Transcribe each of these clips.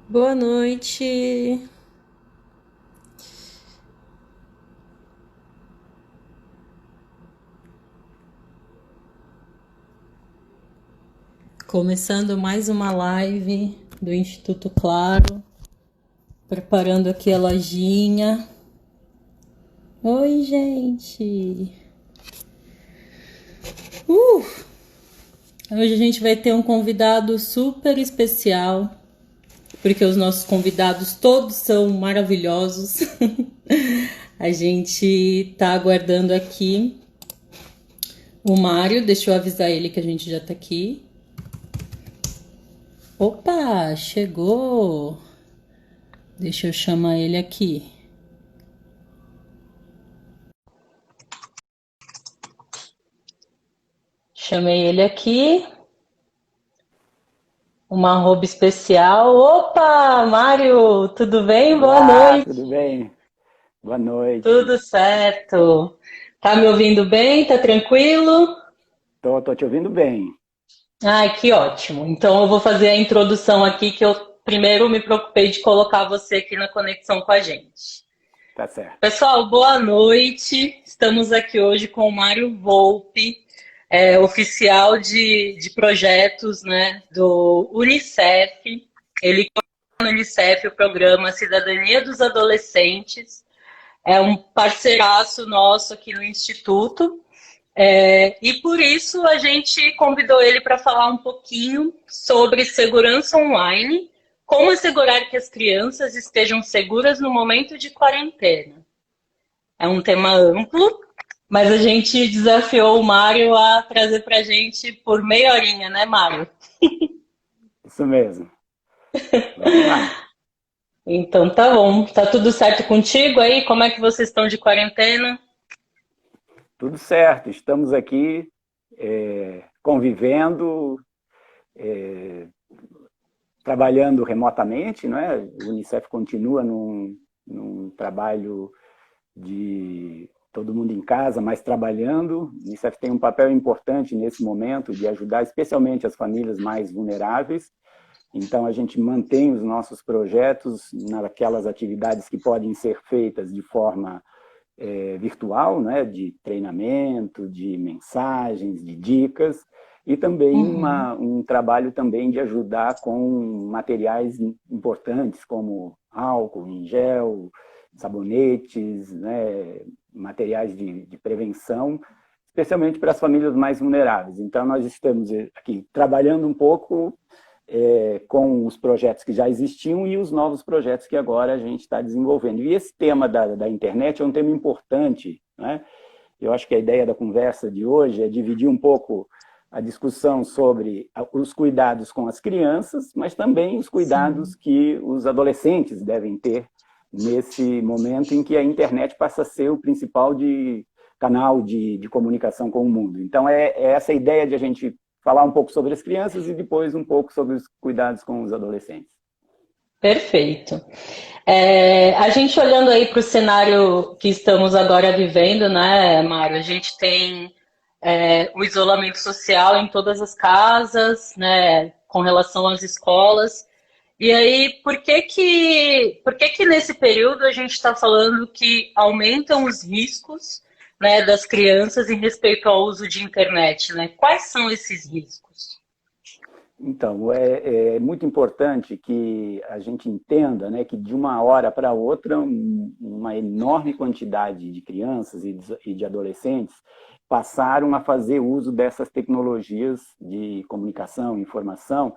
Boa noite. Começando mais uma live do Instituto Claro, preparando aqui a lojinha. Oi, gente. Uh, Hoje a gente vai ter um convidado super especial, porque os nossos convidados todos são maravilhosos. A gente tá aguardando aqui o Mário, deixa eu avisar ele que a gente já tá aqui. Opa, chegou! Deixa eu chamar ele aqui. Chamei ele aqui. Uma arroba especial. Opa, Mário, tudo bem? Boa Olá, noite. tudo bem? Boa noite. Tudo certo. Tá me ouvindo bem? Tá tranquilo? Tô te ouvindo bem. Ai, que ótimo. Então eu vou fazer a introdução aqui, que eu primeiro me preocupei de colocar você aqui na conexão com a gente. Tá certo. Pessoal, boa noite. Estamos aqui hoje com o Mário Volpe, oficial de projetos, né, do Unicef. Ele no Unicef o programa Cidadania dos Adolescentes. É um parceiraço nosso aqui no Instituto. E por isso a gente convidou ele para falar um pouquinho sobre segurança online, como assegurar que as crianças estejam seguras no momento de quarentena. É um tema amplo, mas a gente desafiou o Mário a trazer para a gente por meia horinha, né, Mário? Isso mesmo. Vamos lá. Então tá bom. Tá tudo certo contigo aí? Como é que vocês estão de quarentena? Tudo certo. Estamos aqui convivendo, trabalhando remotamente, não é? O Unicef continua num trabalho de todo mundo em casa, mas trabalhando. O Unicef tem um papel importante nesse momento de ajudar especialmente as famílias mais vulneráveis. Então, a gente mantém os nossos projetos naquelas atividades que podem ser feitas de forma virtual, né, de treinamento, de mensagens, de dicas, e também Uhum. um trabalho também de ajudar com materiais importantes, como álcool em gel, sabonetes, né, materiais de prevenção, especialmente para as famílias mais vulneráveis. Então, nós estamos aqui trabalhando um pouco com os projetos que já existiam e os novos projetos que agora a gente está desenvolvendo. E esse tema da internet é um tema importante, né? Eu acho que a ideia da conversa de hoje é dividir um pouco a discussão sobre os cuidados com as crianças, mas também os cuidados Sim. que os adolescentes devem ter nesse momento em que a internet passa a ser o principal canal de comunicação com o mundo. Então, é essa ideia de a gente falar um pouco sobre as crianças e depois um pouco sobre os cuidados com os adolescentes. Perfeito. A gente olhando aí para o cenário que estamos agora vivendo, né, Mário? A gente tem o isolamento social em todas as casas, né, com relação às escolas. E aí, por que que nesse período a gente está falando que aumentam os riscos, né, das crianças em respeito ao uso de internet, né? Quais são esses riscos? Então, é muito importante que a gente entenda, né, que de uma hora para outra, uma enorme quantidade de crianças e de adolescentes passaram a fazer uso dessas tecnologias de comunicação, informação,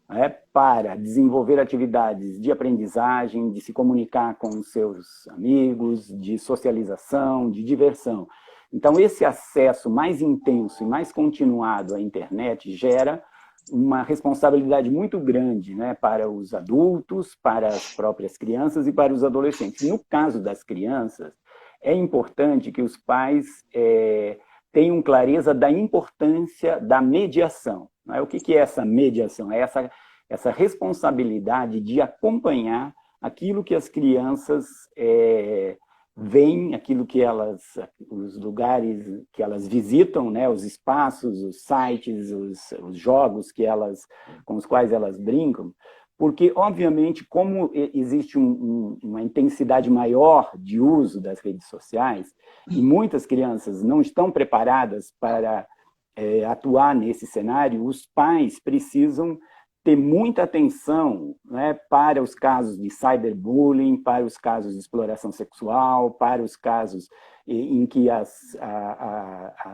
né, para desenvolver atividades de aprendizagem, de se comunicar com os seus amigos, de socialização, de diversão. Então, esse acesso mais intenso e mais continuado à internet gera uma responsabilidade muito grande, né, para os adultos, para as próprias crianças e para os adolescentes. No caso das crianças, é importante que os pais tenham clareza da importância da mediação. Né? O que é essa mediação? É essa responsabilidade de acompanhar aquilo que as crianças veem, aquilo que elas, os lugares que elas visitam, né, os espaços, os sites, os jogos que elas, com os quais elas brincam, porque, obviamente, como existe uma intensidade maior de uso das redes sociais, e muitas crianças não estão preparadas para atuar nesse cenário, os pais precisam ter muita atenção, né, para os casos de cyberbullying, para os casos de exploração sexual, para os casos em que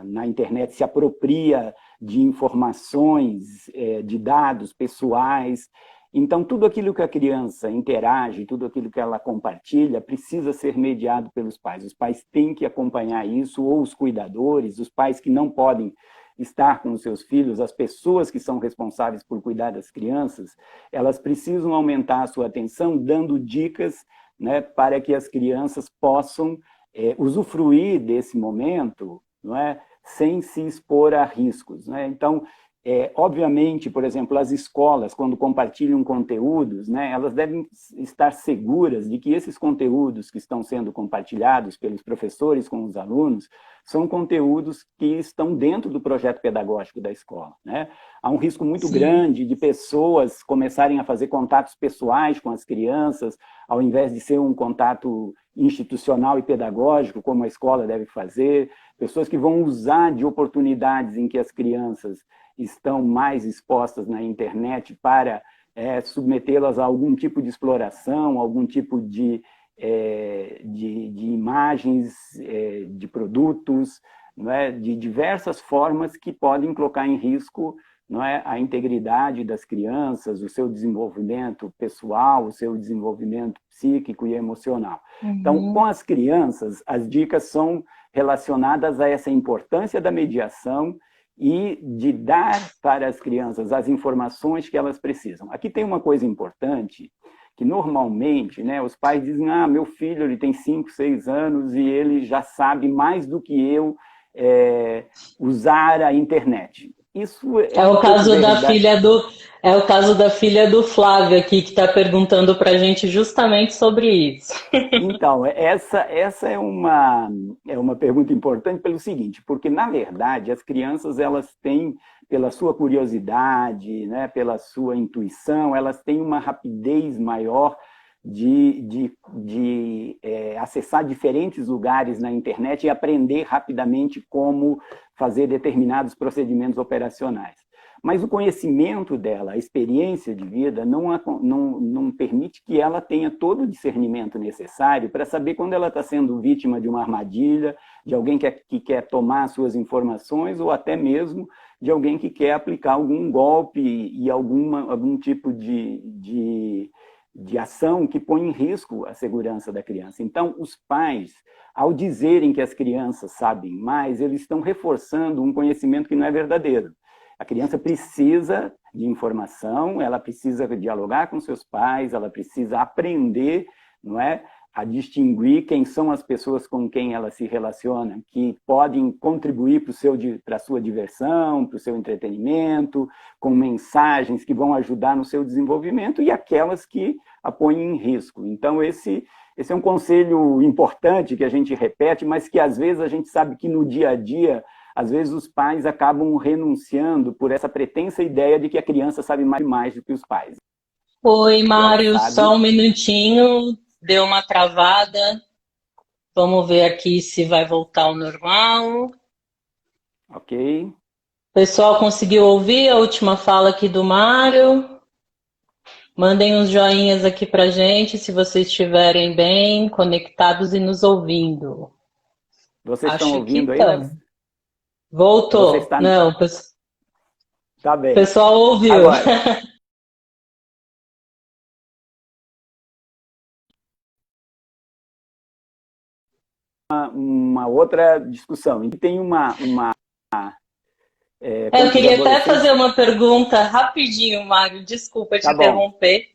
na internet se apropria de informações, de dados pessoais. Então, tudo aquilo que a criança interage, tudo aquilo que ela compartilha, precisa ser mediado pelos pais. Os pais têm que acompanhar isso, ou os cuidadores, os pais que não podem estar com os seus filhos, as pessoas que são responsáveis por cuidar das crianças, elas precisam aumentar a sua atenção, dando dicas, né, para que as crianças possam usufruir desse momento, não é, sem se expor a riscos, né? Então, obviamente, por exemplo, as escolas, quando compartilham conteúdos, né, elas devem estar seguras de que esses conteúdos que estão sendo compartilhados pelos professores com os alunos são conteúdos que estão dentro do projeto pedagógico da escola, né? Há um risco muito grande de pessoas começarem a fazer contatos pessoais com as crianças, ao invés de ser um contato institucional e pedagógico, como a escola deve fazer, pessoas que vão usar de oportunidades em que as crianças estão mais expostas na internet para submetê-las a algum tipo de exploração, algum tipo de imagens, de produtos, não é? De diversas formas que podem colocar em risco, não é, a integridade das crianças, o seu desenvolvimento pessoal, o seu desenvolvimento psíquico e emocional. Então, com as crianças, as dicas são relacionadas a essa importância da mediação e de dar para as crianças as informações que elas precisam. Aqui tem uma coisa importante, que normalmente, né, os pais dizem, meu filho ele tem 5, 6 anos e ele já sabe mais do que eu usar a internet. Isso é o caso da filha do Flávio aqui, que está perguntando para a gente justamente sobre isso. Então, essa é uma pergunta importante pelo seguinte, porque, na verdade, as crianças, elas têm, pela sua curiosidade, né, pela sua intuição, elas têm uma rapidez maior de acessar diferentes lugares na internet e aprender rapidamente como fazer determinados procedimentos operacionais. Mas o conhecimento dela, a experiência de vida, não permite que ela tenha todo o discernimento necessário para saber quando ela está sendo vítima de uma armadilha, de alguém que quer tomar suas informações, ou até mesmo de alguém que quer aplicar algum golpe e algum tipo de ação que põe em risco a segurança da criança. Então, os pais, ao dizerem que as crianças sabem mais, eles estão reforçando um conhecimento que não é verdadeiro. A criança precisa de informação, ela precisa dialogar com seus pais, ela precisa aprender, não é, a distinguir quem são as pessoas com quem ela se relaciona, que podem contribuir para a sua diversão, para o seu entretenimento, com mensagens que vão ajudar no seu desenvolvimento, e aquelas que a põem em risco. Então, esse é um conselho importante que a gente repete, mas que às vezes a gente sabe que no dia a dia, às vezes os pais acabam renunciando por essa pretensa ideia de que a criança sabe mais do que os pais. Oi, Mário, só um minutinho, deu uma travada. Vamos ver aqui se vai voltar ao normal. Ok. O pessoal conseguiu ouvir a última fala aqui do Mário? Mandem uns joinhas aqui pra gente, se vocês estiverem bem conectados e nos ouvindo. Vocês estão ouvindo aí? Voltou. Não, tá bem. O pessoal ouviu. Agora. Uma outra discussão. E tem eu queria até fazer uma pergunta rapidinho, Mário. Desculpa te interromper.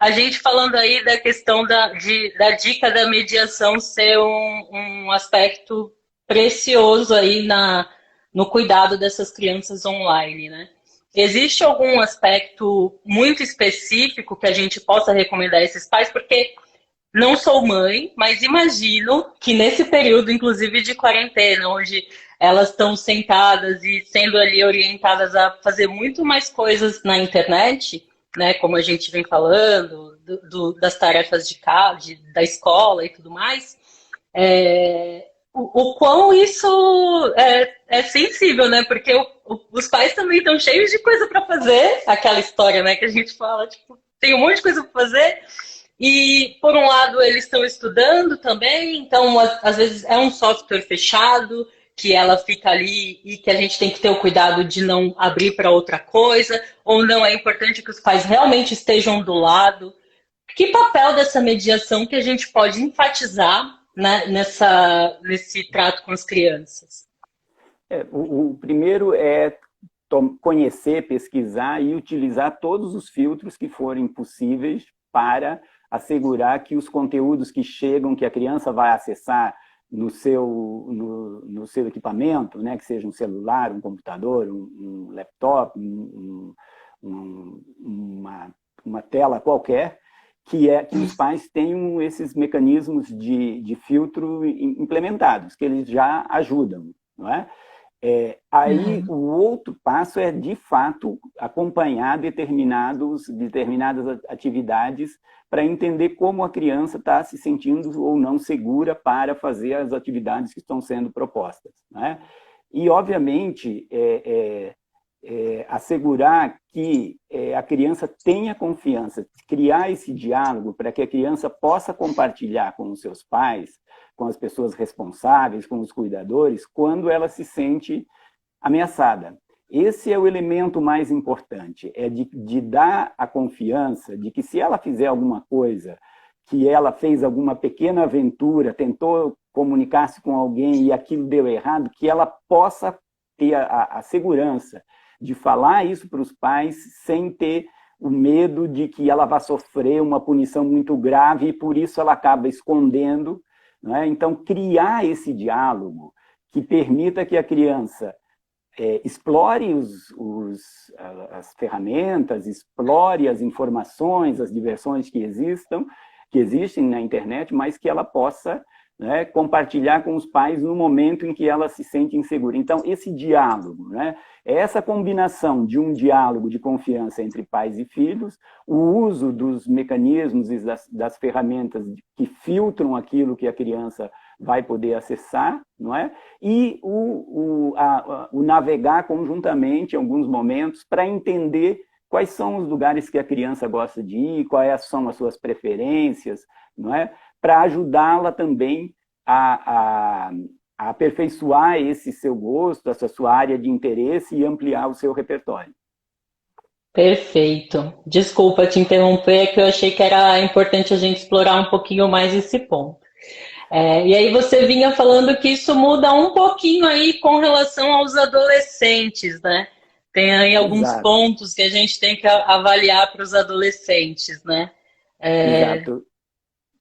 A gente falando aí da questão da dica da mediação ser um aspecto precioso aí no cuidado dessas crianças online, né? Existe algum aspecto muito específico que a gente possa recomendar a esses pais? Porque não sou mãe, mas imagino que nesse período, inclusive de quarentena, onde elas estão sentadas e sendo ali orientadas a fazer muito mais coisas na internet, né, como a gente vem falando, das tarefas de casa, da escola e tudo mais, o quão isso é sensível, né? Porque os pais também estão cheios de coisa para fazer, aquela história, né, que a gente fala, tipo, tem um monte de coisa para fazer. E, por um lado, eles estão estudando também, então, às vezes, é um software fechado, que ela fica ali e que a gente tem que ter o cuidado de não abrir para outra coisa, ou não é importante que os pais realmente estejam do lado. Que papel dessa mediação que a gente pode enfatizar, né, nesse trato com as crianças? O primeiro é conhecer, pesquisar e utilizar todos os filtros que forem possíveis para assegurar que os conteúdos que chegam, que a criança vai acessar no seu equipamento, né, que seja um celular, um computador, um laptop, uma tela qualquer, que os pais tenham esses mecanismos de filtro implementados, que eles já ajudam, não é? Aí o outro passo é, de fato, acompanhar determinadas atividades para entender como a criança está se sentindo ou não segura para fazer as atividades que estão sendo propostas, né? E, obviamente, assegurar que a criança tenha confiança, criar esse diálogo para que a criança possa compartilhar com os seus pais, com as pessoas responsáveis, com os cuidadores, quando ela se sente ameaçada. Esse é o elemento mais importante, é de dar a confiança de que se ela fizer alguma coisa, que ela fez alguma pequena aventura, tentou comunicar-se com alguém e aquilo deu errado, que ela possa ter a segurança de falar isso para os pais sem ter o medo de que ela vá sofrer uma punição muito grave e por isso ela acaba escondendo, não é? Então, criar esse diálogo que permita que a criança explore as ferramentas, explore as informações, as diversões que existem na internet, mas que ela possa, né, compartilhar com os pais no momento em que ela se sente insegura. Então, esse diálogo, né, essa combinação de um diálogo de confiança entre pais e filhos, o uso dos mecanismos e das ferramentas que filtram aquilo que a criança vai poder acessar, não é? E o navegar conjuntamente em alguns momentos para entender quais são os lugares que a criança gosta de ir, quais são as suas preferências, não é? Para ajudá-la também a aperfeiçoar esse seu gosto, essa sua área de interesse e ampliar o seu repertório. Perfeito. Desculpa te interromper, é que eu achei que era importante a gente explorar um pouquinho mais esse ponto. E aí você vinha falando que isso muda um pouquinho aí com relação aos adolescentes, né? Tem aí alguns Exato. pontos que a gente tem que avaliar para os adolescentes, né? Exato.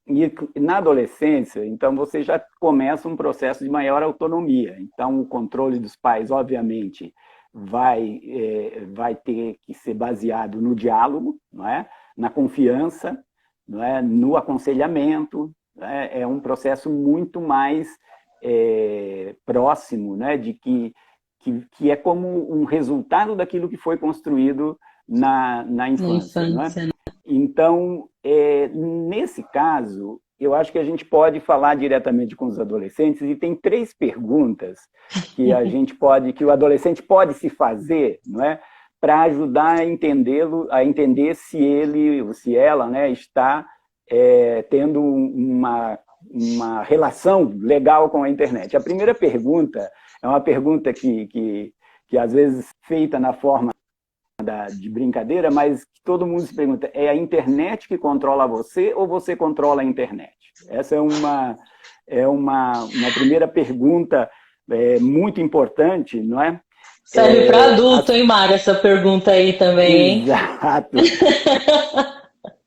E na adolescência, então, você já começa um processo de maior autonomia. Então, o controle dos pais, obviamente, vai ter que ser baseado no diálogo, não é? Na confiança, não é? No aconselhamento. É um processo muito mais próximo, né? De que é como um resultado daquilo que foi construído na infância. Não é? Então, nesse caso, eu acho que a gente pode falar diretamente com os adolescentes e tem 3 perguntas que que o adolescente pode se fazer, não é? Para ajudar a entender se ele ou se ela, né, está tendo uma relação legal com a internet. A primeira pergunta é uma pergunta que às vezes feita na forma de brincadeira, mas todo mundo se pergunta, é a internet que controla você ou você controla a internet? Essa é uma primeira pergunta muito importante, não é? Serve para adulto, hein, Mara, essa pergunta aí também, hein? Exato.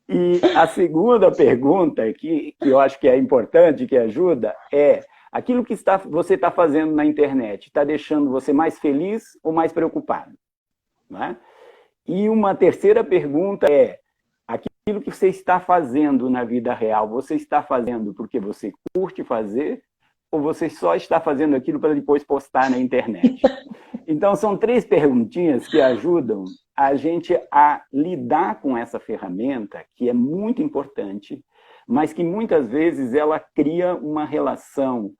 E a segunda pergunta, que eu acho que é importante, que ajuda, é aquilo que você está fazendo na internet está deixando você mais feliz ou mais preocupado? Não é? E uma terceira pergunta é, aquilo que você está fazendo na vida real, você está fazendo porque você curte fazer ou você só está fazendo aquilo para depois postar na internet? Então, são 3 perguntinhas que ajudam a gente a lidar com essa ferramenta, que é muito importante, mas que muitas vezes ela cria uma relação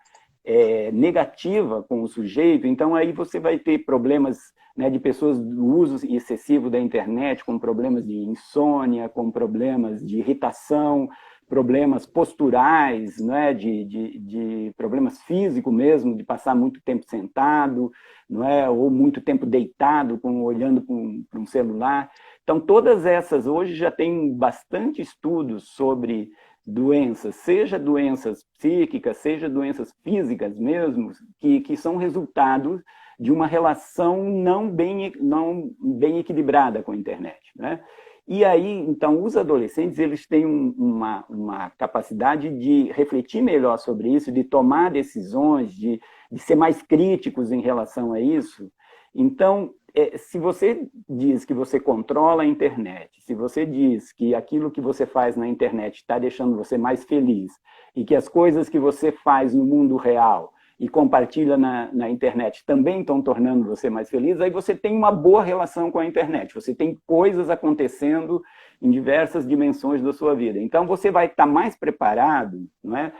negativa com o sujeito. Então aí você vai ter problemas, né, de pessoas do uso excessivo da internet, com problemas de insônia, com problemas de irritação, problemas posturais, né, de problemas físicos mesmo, de passar muito tempo sentado, não é, ou muito tempo deitado, olhando para um celular. Então, todas essas, hoje já tem bastante estudos sobre doenças, seja doenças psíquicas, seja doenças físicas mesmo, que são resultados de uma relação não bem equilibrada com a internet, né? E aí, então, os adolescentes, eles têm uma capacidade de refletir melhor sobre isso, de tomar decisões, de ser mais críticos em relação a isso. Então, se você diz que você controla a internet, se você diz que aquilo que você faz na internet está deixando você mais feliz, e que as coisas que você faz no mundo real e compartilha na internet também estão tornando você mais feliz, aí você tem uma boa relação com a internet, você tem coisas acontecendo em diversas dimensões da sua vida. Então, você vai estar mais preparado, não é,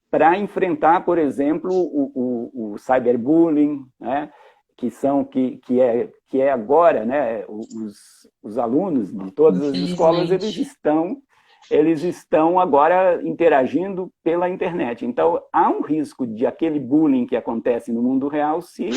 para enfrentar, por exemplo, o cyberbullying, né, que é agora, né, os alunos de todas as escolas, eles estão agora interagindo pela internet. Então, há um risco de aquele bullying que acontece no mundo real se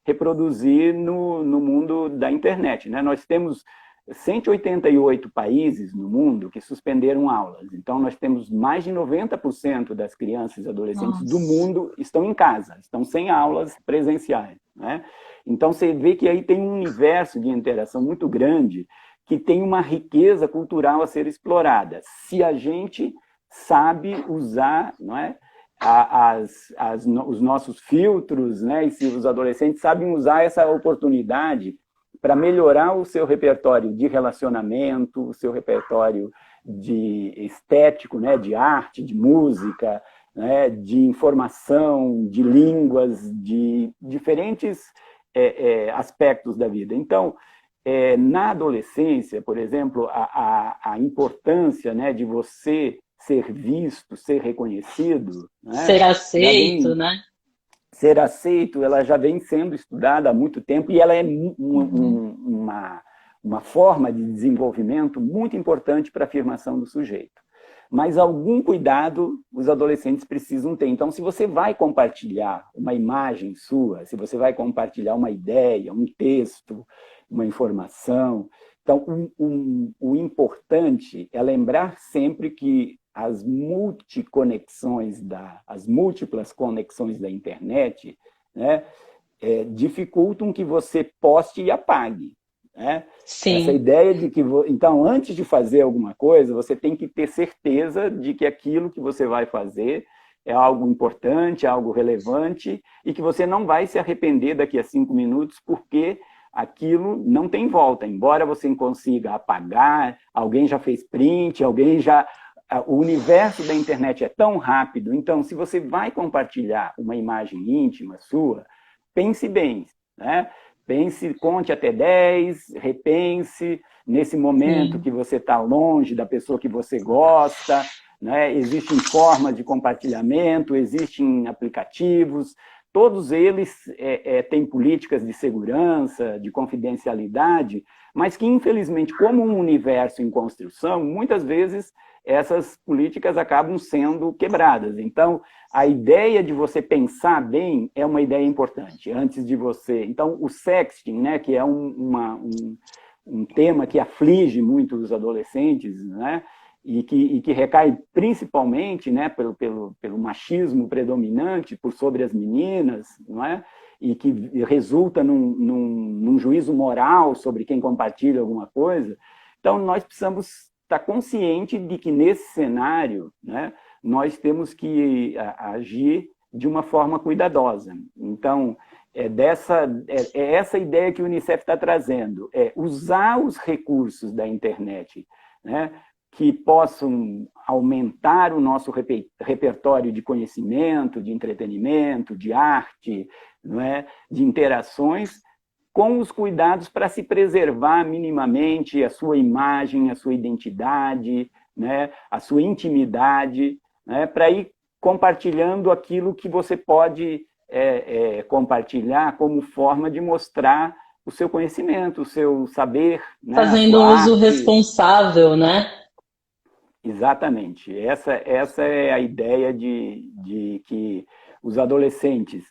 reproduzir no mundo da internet, né? Nós temos 188 países no mundo que suspenderam aulas. Então, nós temos mais de 90% das crianças e adolescentes do mundo estão em casa, estão sem aulas presenciais, né? Então, você vê que aí tem um universo de interação muito grande, que tem uma riqueza cultural a ser explorada, se a gente sabe usar, não é, os nossos filtros, né, e se os adolescentes sabem usar essa oportunidade para melhorar o seu repertório de relacionamento, o seu repertório de estético, né, de arte, de música, né, de informação, de línguas, de diferentes aspectos da vida. Então, na adolescência, por exemplo, a importância, né, de você ser visto, ser reconhecido, né, ser aceito, né? Ser aceito, ela já vem sendo estudada há muito tempo e ela é uma forma de desenvolvimento muito importante para a afirmação do sujeito. Mas algum cuidado os adolescentes precisam ter. Então, se você vai compartilhar uma imagem sua, se você vai compartilhar uma ideia, um texto, uma informação, então o importante é lembrar sempre que as múltiplas conexões da internet, né, dificultam que você poste e apague. Né? Sim. Essa ideia de que... Então, antes de fazer alguma coisa, você tem que ter certeza de que aquilo que você vai fazer é algo importante, é algo relevante, e que você não vai se arrepender daqui a 5 minutos, porque aquilo não tem volta. Embora você consiga apagar, alguém já fez print, o universo da internet é tão rápido. Então, se você vai compartilhar uma imagem íntima sua, pense bem, né? Pense, conte até 10, repense nesse momento que você está longe da pessoa que você gosta, né? Existem formas de compartilhamento, existem aplicativos, todos eles têm políticas de segurança, de confidencialidade, mas que, infelizmente, como um universo em construção, muitas vezes essas políticas acabam sendo quebradas. Então, a ideia de você pensar bem é uma ideia importante, antes de você... Então, o sexting, né, que é um tema que aflige muito os adolescentes, né, e que recai principalmente, né, pelo machismo predominante sobre as meninas, não é? E que resulta num juízo moral sobre quem compartilha alguma coisa. Então, nós precisamos estar conscientes de que, nesse cenário, né, nós temos que agir de uma forma cuidadosa. Então, essa ideia que o Unicef está trazendo, usar os recursos da internet, né, que possam aumentar o nosso repertório de conhecimento, de entretenimento, de arte, não é? De interações, com os cuidados para se preservar minimamente a sua imagem, a sua identidade, né, a sua intimidade, né, para ir compartilhando aquilo que você pode compartilhar como forma de mostrar o seu conhecimento, o seu saber, né, a Fazendo sua um uso arte. responsável, né? Exatamente. Essa é a ideia de que os adolescentes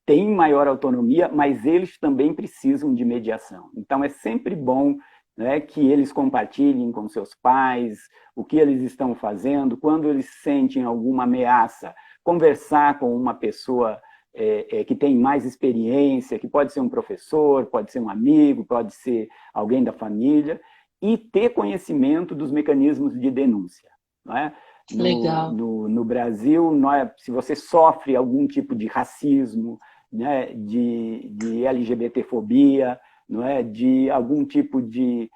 têm maior autonomia, mas eles também precisam de mediação. Então, é sempre bom, né, que eles compartilhem com seus pais o que eles estão fazendo, quando eles sentem alguma ameaça, conversar com uma pessoa que tem mais experiência, que pode ser um professor, pode ser um amigo, pode ser alguém da família, e ter conhecimento dos mecanismos de denúncia. Não é? Legal. No Brasil, se você sofre algum tipo de racismo, né, de LGBTfobia, não é, de algum tipo de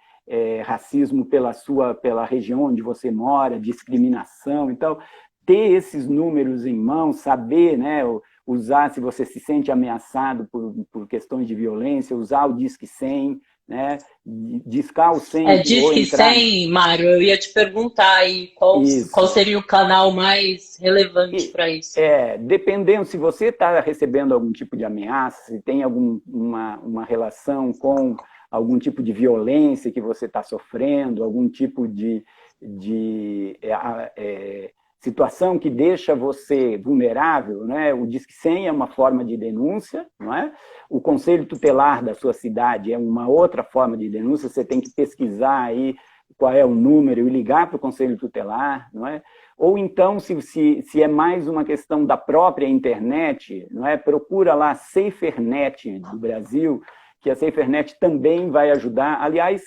racismo pela região onde você mora, discriminação, então ter esses números em mãos, saber, né, usar, se você se sente ameaçado por questões de violência, usar o Disque 100, né, discar o 100 ou Disque entrar... 100, Mário, eu ia te perguntar aí qual Isso. seria o canal mais relevante para isso. Dependendo, se você está recebendo algum tipo de ameaça, se tem uma relação com algum tipo de violência que você está sofrendo, algum tipo de situação que deixa você vulnerável, né? O Disque 100 é uma forma de denúncia, não é? O Conselho Tutelar da sua cidade é uma outra forma de denúncia, você tem que pesquisar aí qual é o número e ligar para o Conselho Tutelar, não é? Ou então, se é mais uma questão da própria internet, não é? Procura lá a SaferNet do Brasil, que a SaferNet também vai ajudar. Aliás,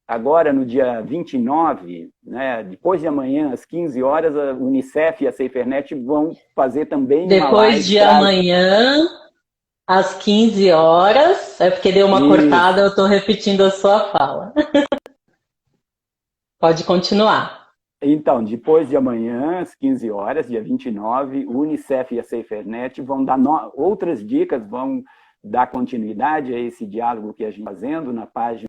agora no dia 29, né, depois de amanhã, às 15 horas, a Unicef e a SaferNet vão fazer também uma Depois live de amanhã, às 15 horas, é porque deu uma cortada, Isso. eu estou repetindo a sua fala. Pode continuar. Então, depois de amanhã, às 15 horas, dia 29, o Unicef e a SaferNet vão dar outras dicas, vão dar continuidade a esse diálogo que a gente está fazendo na página,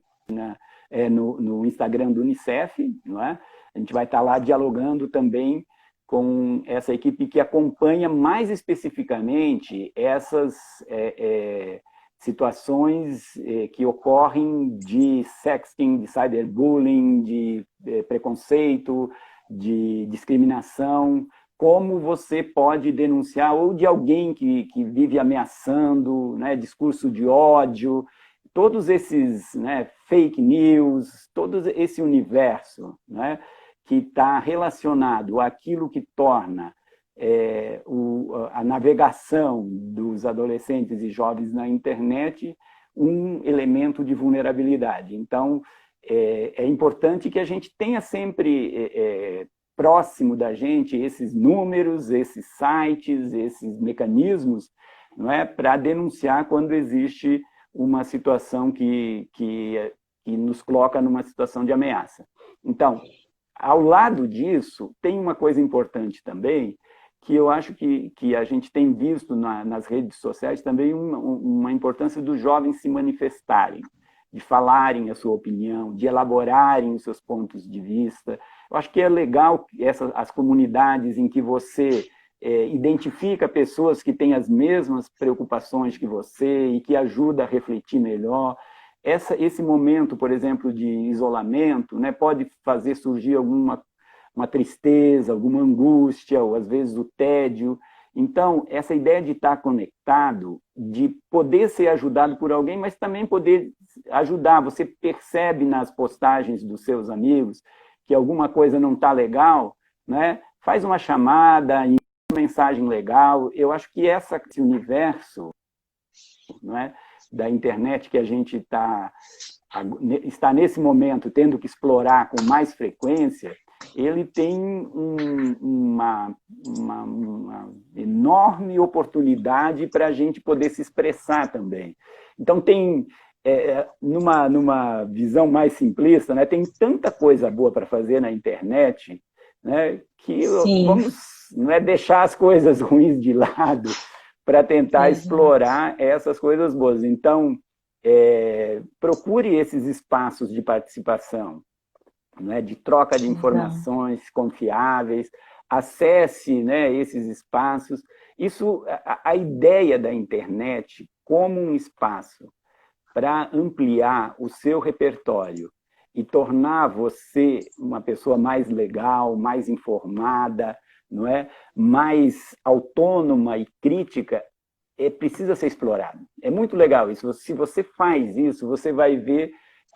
no Instagram do Unicef, não é? A gente vai estar lá dialogando também com essa equipe que acompanha mais especificamente essas situações que ocorrem de sexting, de cyberbullying, de preconceito, de discriminação, como você pode denunciar, ou de alguém que vive ameaçando, né, discurso de ódio, todos esses, né, fake news, todo esse universo, né, que está relacionado àquilo que torna a navegação dos adolescentes e jovens na internet um elemento de vulnerabilidade. Então, é importante que a gente tenha sempre próximo da gente esses números, esses sites, esses mecanismos, não é, para denunciar quando existe uma situação que nos coloca numa situação de ameaça. Então, ao lado disso, tem uma coisa importante também, que eu acho que a gente tem visto nas redes sociais também uma importância dos jovens se manifestarem, de falarem a sua opinião, de elaborarem os seus pontos de vista. Eu acho que é legal as comunidades em que você identifica pessoas que têm as mesmas preocupações que você e que ajuda a refletir melhor. Esse momento, por exemplo, de isolamento, né, pode fazer surgir uma tristeza, alguma angústia, ou às vezes o tédio. Então, essa ideia de estar conectado, de poder ser ajudado por alguém, mas também poder ajudar. Você percebe nas postagens dos seus amigos que alguma coisa não está legal, né? Faz uma chamada, uma mensagem legal. Eu acho que esse universo, não é, da internet que a gente está nesse momento tendo que explorar com mais frequência, ele tem uma enorme oportunidade para a gente poder se expressar também. Então, tem, numa visão mais simplista, né, tem tanta coisa boa para fazer na internet, né, que vamos, não é, deixar as coisas ruins de lado para tentar explorar essas coisas boas. Então, procure esses espaços de participação, né, de troca de informações confiáveis, acesse, né, esses espaços. Isso, a ideia da internet como um espaço para ampliar o seu repertório e tornar você uma pessoa mais legal, mais informada, não é? Mais autônoma e crítica, precisa ser explorado. É muito legal isso. Se você faz isso, você vai ver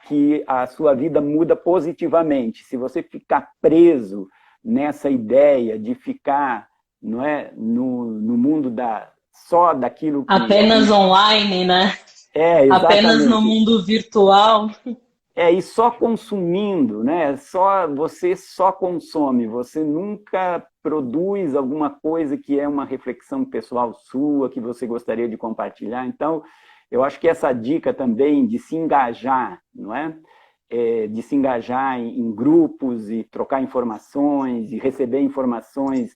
que a sua vida muda positivamente. Se você ficar preso nessa ideia de ficar, não é, no mundo só daquilo que... Apenas online, né? Exatamente. Apenas no mundo virtual. E só consumindo, né? Você só consome, você nunca produz alguma coisa que é uma reflexão pessoal sua, que você gostaria de compartilhar. Então, eu acho que essa dica também de se engajar, não é? De se engajar em grupos e trocar informações e receber informações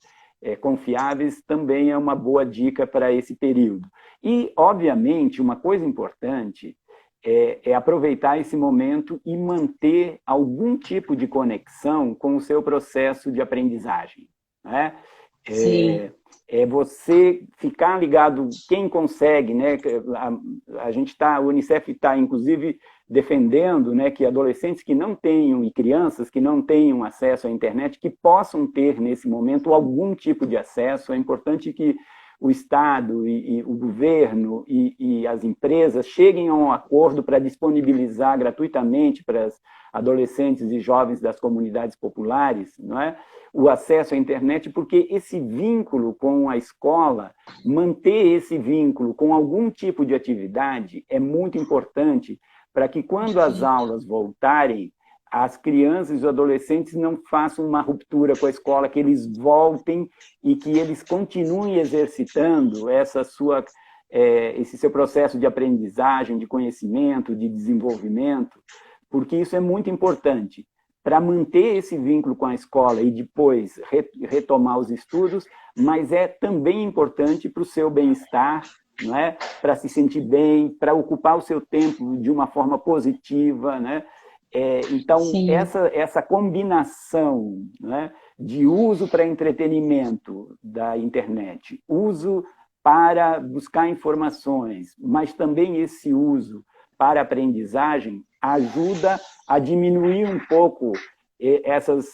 confiáveis também é uma boa dica para esse período. E, obviamente, uma coisa importante é aproveitar esse momento e manter algum tipo de conexão com o seu processo de aprendizagem, né? Você ficar ligado, quem consegue, né? O Unicef está, inclusive, defendendo, né, que adolescentes que não tenham, e crianças que não tenham acesso à internet, que possam ter, nesse momento, algum tipo de acesso. É importante que o Estado e o governo e as empresas cheguem a um acordo para disponibilizar gratuitamente para as adolescentes e jovens das comunidades populares, não é? O acesso à internet, porque esse vínculo com a escola, manter esse vínculo com algum tipo de atividade é muito importante para que quando as aulas voltarem, as crianças e os adolescentes não façam uma ruptura com a escola, que eles voltem e que eles continuem exercitando esse seu processo de aprendizagem, de conhecimento, de desenvolvimento, porque isso é muito importante para manter esse vínculo com a escola e depois retomar os estudos, mas é também importante para o seu bem-estar, não é? Para se sentir bem, para ocupar o seu tempo de uma forma positiva, né? Então, essa combinação, né, de uso para entretenimento da internet, uso para buscar informações, mas também esse uso para aprendizagem, ajuda a diminuir um pouco essas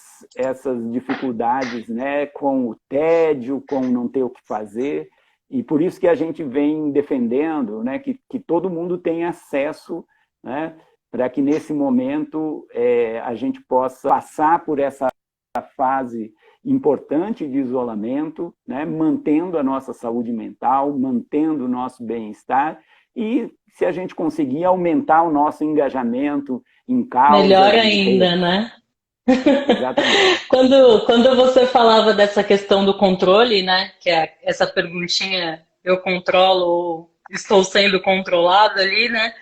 dificuldades, né, com o tédio, com não ter o que fazer. E por isso que a gente vem defendendo, né, que todo mundo tenha acesso, né, para que nesse momento a gente possa passar por essa fase importante de isolamento, né, mantendo a nossa saúde mental, mantendo o nosso bem-estar e, se a gente conseguir, aumentar o nosso engajamento em causa. Melhor ainda, né? Exatamente. Quando você falava dessa questão do controle, né, que é essa perguntinha, eu controlo ou estou sendo controlado ali, né,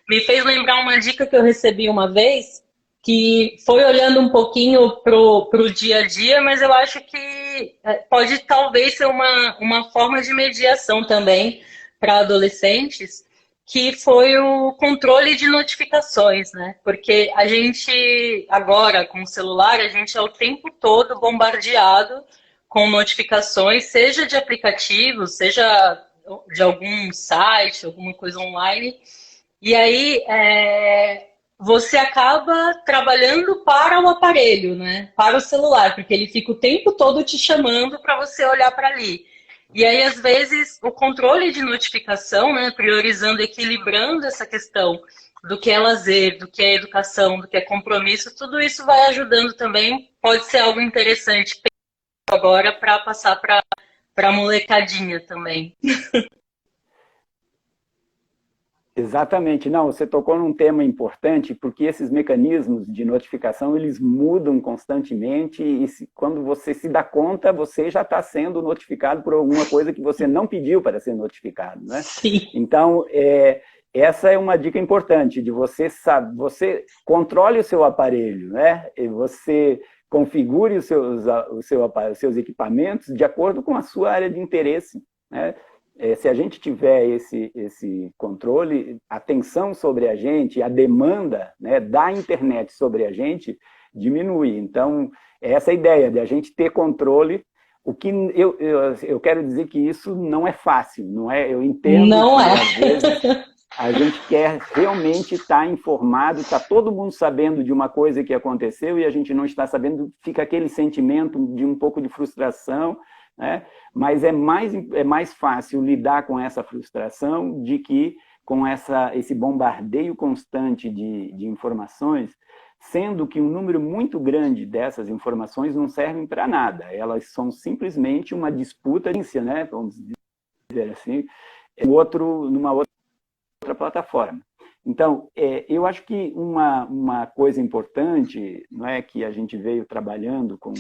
me fez lembrar uma dica que eu recebi uma vez, que foi olhando um pouquinho pro dia a dia, mas eu acho que pode talvez ser uma forma de mediação também para adolescentes, que foi o controle de notificações, né? Porque a gente, agora, com o celular, a gente é o tempo todo bombardeado com notificações, seja de aplicativos, seja de algum site, alguma coisa online. E aí, você acaba trabalhando para o aparelho, né? Para o celular, porque ele fica o tempo todo te chamando para você olhar para ali. E aí, às vezes, o controle de notificação, né, priorizando, equilibrando essa questão do que é lazer, do que é educação, do que é compromisso, tudo isso vai ajudando também. Pode ser algo interessante agora para passar para a molecadinha também. Exatamente. Não, você tocou num tema importante, porque esses mecanismos de notificação, eles mudam constantemente e quando você se dá conta, você já está sendo notificado por alguma coisa que você não pediu para ser notificado, né? Sim. Então, essa é uma dica importante, de você controle o seu aparelho, né? E você configure os seus equipamentos de acordo com a sua área de interesse, né? Se a gente tiver esse controle, a tensão sobre a gente, a demanda, né, da internet sobre a gente diminui. Então, é essa ideia de a gente ter controle. O que eu quero dizer que isso não é fácil, não é? Eu entendo Não que, é. às vezes, a gente quer realmente estar informado, está todo mundo sabendo de uma coisa que aconteceu e a gente não está sabendo, fica aquele sentimento de um pouco de frustração, né? Mas é mais fácil lidar com essa frustração de que com esse bombardeio constante de informações, sendo que um número muito grande dessas informações não servem para nada. Elas são simplesmente uma disputa, né? Vamos dizer assim, numa outra plataforma. Então, eu acho que uma coisa importante, não é, que a gente veio trabalhando com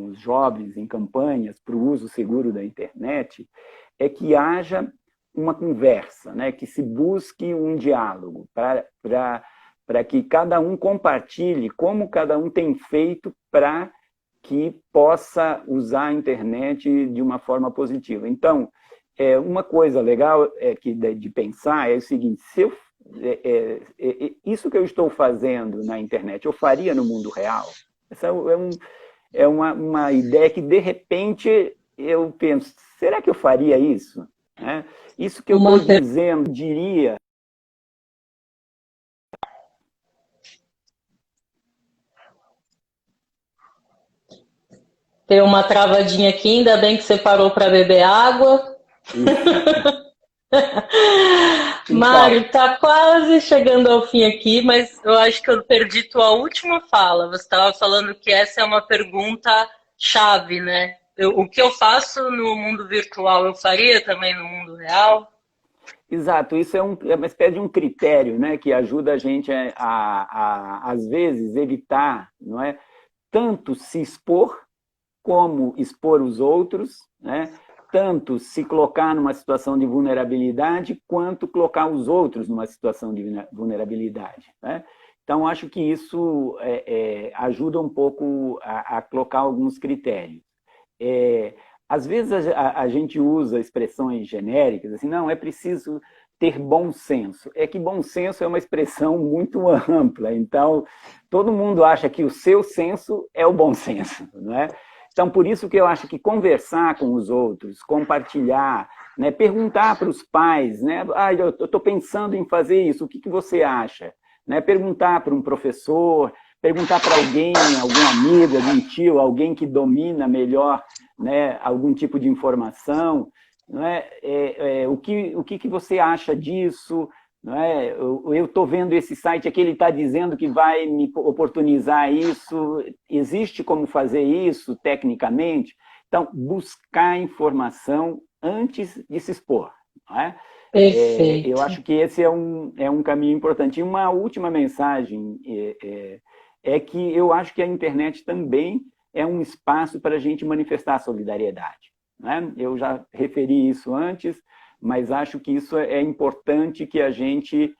os jovens em campanhas para o uso seguro da internet, é que haja uma conversa, né, que se busque um diálogo para que cada um compartilhe como cada um tem feito para que possa usar a internet de uma forma positiva. Então, uma coisa legal de pensar é o seguinte: se eu, isso que eu estou fazendo na internet, eu faria no mundo real? Essa uma ideia que, de repente, eu penso, será que eu faria isso? Isso que eu estou dizendo, diria... Tem uma travadinha aqui, ainda bem que você parou para beber água. Mário, tá quase chegando ao fim aqui, mas eu acho que eu perdi tua última fala. Você estava falando que essa é uma pergunta chave, né? O que eu faço no mundo virtual, eu faria também no mundo real? Exato, isso é uma espécie de um critério, né, que ajuda a gente às vezes, evitar, não é, tanto se expor como expor os outros, né? Tanto se colocar numa situação de vulnerabilidade, quanto colocar os outros numa situação de vulnerabilidade, né? Então, acho que isso ajuda um pouco a colocar alguns critérios. Às vezes a gente usa expressões genéricas, assim, não, é preciso ter bom senso. É que bom senso é uma expressão muito ampla, então todo mundo acha que o seu senso é o bom senso, não é? Então, por isso que eu acho que conversar com os outros, compartilhar, né, perguntar para os pais, né, eu estou pensando em fazer isso, o que você acha? Né, perguntar para um professor, perguntar para alguém, algum amigo, algum tio, alguém que domina melhor, né, algum tipo de informação, né, o que você acha disso? Não é? Eu estou vendo esse site aqui, ele está dizendo que vai me oportunizar isso, existe como fazer isso tecnicamente? Então, buscar informação antes de se expor. Não é? Eu acho que esse é um caminho importante. E uma última mensagem é que eu acho que a internet também é um espaço para a gente manifestar solidariedade. Não é? Eu já referi isso antes, mas acho que isso é importante que a gente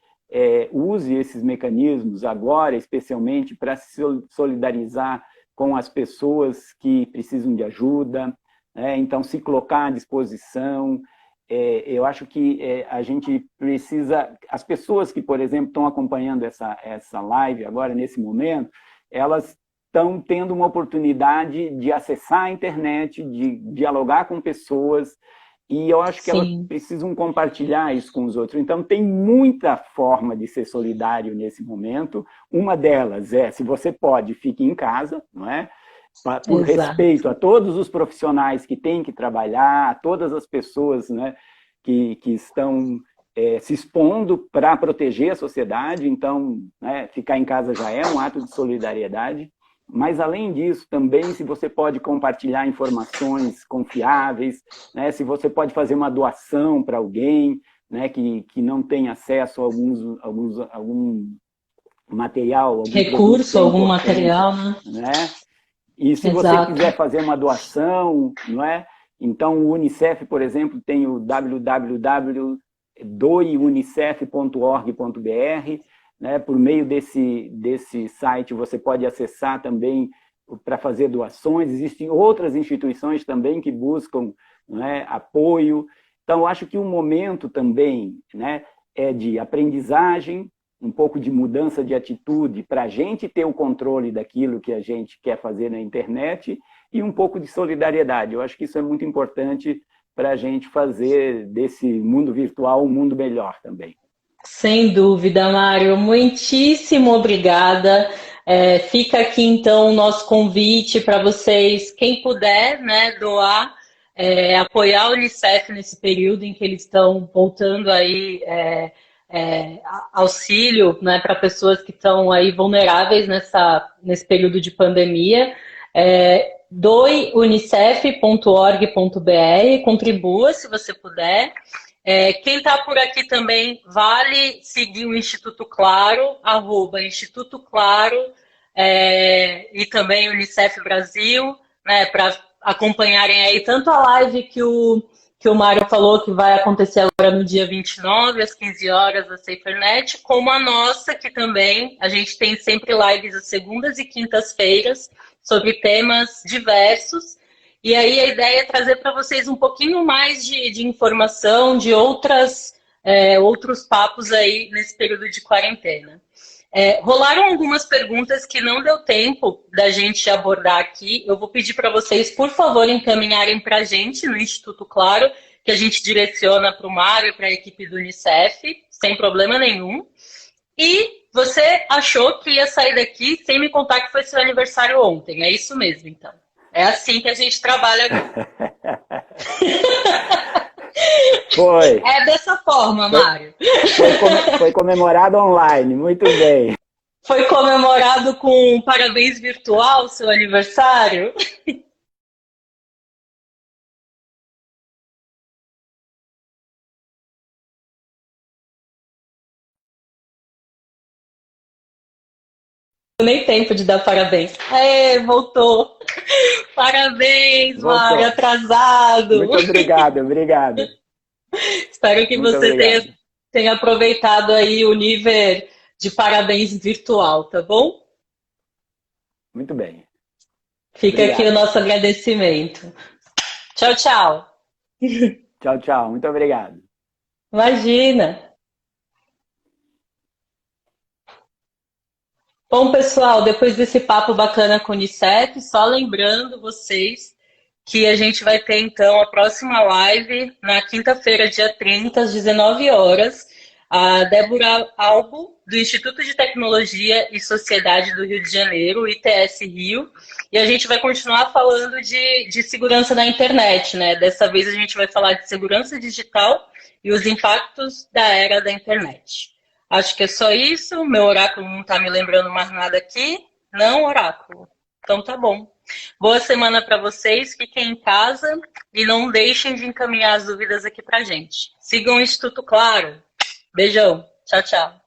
use esses mecanismos agora, especialmente para se solidarizar com as pessoas que precisam de ajuda, né? Então, se colocar à disposição. Eu acho que a gente precisa... As pessoas que, por exemplo, estão acompanhando essa live agora, nesse momento, elas estão tendo uma oportunidade de acessar a internet, de dialogar com pessoas, e eu acho que elas precisam compartilhar isso com os outros. Então, tem muita forma de ser solidário nesse momento. Uma delas se você pode, fique em casa, não é? Por respeito a todos os profissionais que têm que trabalhar, a todas as pessoas, né, que estão se expondo para proteger a sociedade. Então, né, ficar em casa já é um ato de solidariedade. Mas, além disso, também, se você pode compartilhar informações confiáveis, né, se você pode fazer uma doação para alguém, né, que não tem acesso a algum material, algum recurso, algum material, né? E se você quiser fazer uma doação, não é? Então, o Unicef, por exemplo, tem o www.doeunicef.org.br, né? Por meio desse site, você pode acessar também para fazer doações. Existem outras instituições também que buscam, não é, apoio. Então, eu acho que o momento também, né, é de aprendizagem, um pouco de mudança de atitude para a gente ter o controle daquilo que a gente quer fazer na internet e um pouco de solidariedade. Eu acho que isso é muito importante para a gente fazer desse mundo virtual um mundo melhor também. Sem dúvida, Mário. Muitíssimo obrigada. Fica aqui, então, o nosso convite para vocês, quem puder, né, doar, apoiar a Unicef nesse período em que eles estão voltando aí auxílio, né, para pessoas que estão aí vulneráveis nesse período de pandemia. doeunicef.org.br, contribua se você puder. Quem está por aqui também, vale seguir o Instituto Claro, @Instituto Claro, e também o Unicef Brasil, né, para acompanharem aí tanto a live que o Mário falou que vai acontecer agora no dia 29, às 15 horas, da SaferNet, como a nossa, que também a gente tem sempre lives às segundas e quintas-feiras sobre temas diversos. E aí a ideia é trazer para vocês um pouquinho mais de informação, de outros papos aí nesse período de quarentena. Rolaram algumas perguntas que não deu tempo da gente abordar aqui. Eu vou pedir para vocês, por favor, encaminharem para a gente no Instituto Claro, que a gente direciona para o Mário e para a equipe do Unicef, sem problema nenhum. E você achou que ia sair daqui sem me contar que foi seu aniversário ontem. É isso mesmo, então. É assim que a gente trabalha agora. Foi. É dessa forma, Mário. Foi comemorado online, muito bem. Foi comemorado com um parabéns virtual, seu aniversário? Nem tempo de dar parabéns. Voltou. Parabéns, Voltou. Mário, atrasado. Muito obrigado. Espero que Muito você tenha aproveitado aí o nível de parabéns virtual, tá bom? Muito bem. Fica obrigado. Aqui o nosso agradecimento. Tchau, tchau. Tchau, tchau. Muito obrigado. Imagina. Bom, pessoal, depois desse papo bacana com o Unicef, só lembrando vocês que a gente vai ter, então, a próxima live na quinta-feira, dia 30, às 19 horas. A Débora Albo, do Instituto de Tecnologia e Sociedade do Rio de Janeiro, ITS Rio, e a gente vai continuar falando de segurança na internet, né? Dessa vez a gente vai falar de segurança digital e os impactos da era da internet. Acho que é só isso. Meu oráculo não está me lembrando mais nada aqui. Não, oráculo. Então tá bom. Boa semana para vocês. Fiquem em casa e não deixem de encaminhar as dúvidas aqui para a gente. Sigam o Instituto Claro. Beijão. Tchau, tchau.